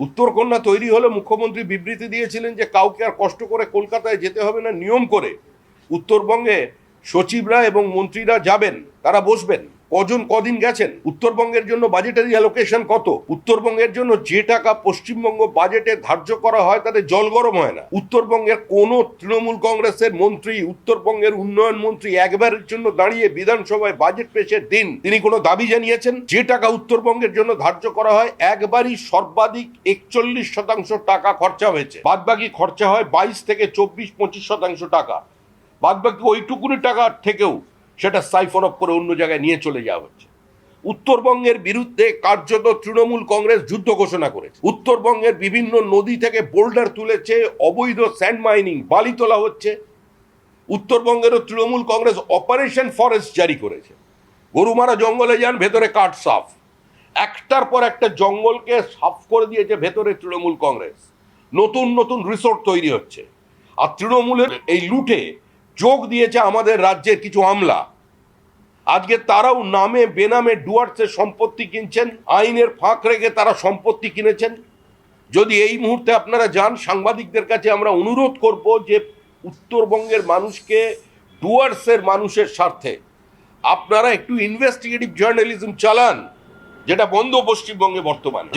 উত্তরকন্যা তৈরি হলে মুখ্যমন্ত্রী বিবৃতি দিয়েছিলেন যে কাউকে আর কষ্ট করে কলকাতায় যেতে হবে না, নিয়ম করে উত্তরবঙ্গে সচিবরা এবং মন্ত্রীরা যাবেন, তারা বসবেন। কদিন গেছেন? উত্তরবঙ্গের জন্য বাজেটারি অ্যালোকেশন কত? উত্তরবঙ্গের জন্য যে টাকা পশ্চিমবঙ্গ বাজেটে ধার্য করা হয় তাতে জল গরম হয় না। উত্তরবঙ্গের কোন তৃণমূল কংগ্রেসের মন্ত্রী, উত্তরবঙ্গের উন্নয়ন মন্ত্রী একবারের জন্য দাঁড়িয়ে বিধানসভায় বাজেট পেশের দিন তিনি কোনো দাবি জানিয়েছেন? যে টাকা উত্তরবঙ্গের জন্য ধার্য করা হয় একবারই সর্বাধিক 41% টাকা খরচা হয়েছে, বাদবাকি খরচা হয় 22 থেকে 24-25% টাকা। বাদবাকি ওইটুকুনি টাকা থেকেও সেটা সাইফন অফ করে অন্য জায়গায় নিয়ে চলে যাওয়া হচ্ছে। উত্তরবঙ্গের বিরুদ্ধে কার্যত তৃণমূল কংগ্রেস যুদ্ধ ঘোষণা করেছে। উত্তরবঙ্গের বিভিন্ন নদী থেকে বোল্ডার তুলেছে, অবৈধ স্যান্ড মাইনিং, বালি তোলা হচ্ছে। উত্তরবঙ্গেরও তৃণমূল কংগ্রেস অপারেশন ফরেস্ট জারি করেছে। গরুমারা জঙ্গলে যান, ভেতরে কাঠ সাফ। একটার পর একটা জঙ্গলকে সাফ করে দিয়েছে ভেতরে তৃণমূল কংগ্রেস। নতুন নতুন রিসোর্ট তৈরি হচ্ছে। আর তৃণমূলের এই লুটে যোগ দিয়েছে আমাদের রাজ্যের কিছু আমলা। আজকে তারাও নামে বেনামে ডুয়ার্সের সম্পত্তি কিনছেন, আইনের ফাঁক রেখে তারা সম্পত্তি কিনেছেন। যদি এই মুহূর্তে আপনারা যান, সাংবাদিকদের কাছে আমরা অনুরোধ করব যে উত্তরবঙ্গের মানুষকে, ডুয়ার্সের মানুষের স্বার্থে আপনারা একটু ইনভেস্টিগেটিভ জার্নালিজম চালান, যেটা বন্ধ পশ্চিমবঙ্গে বর্তমান। যে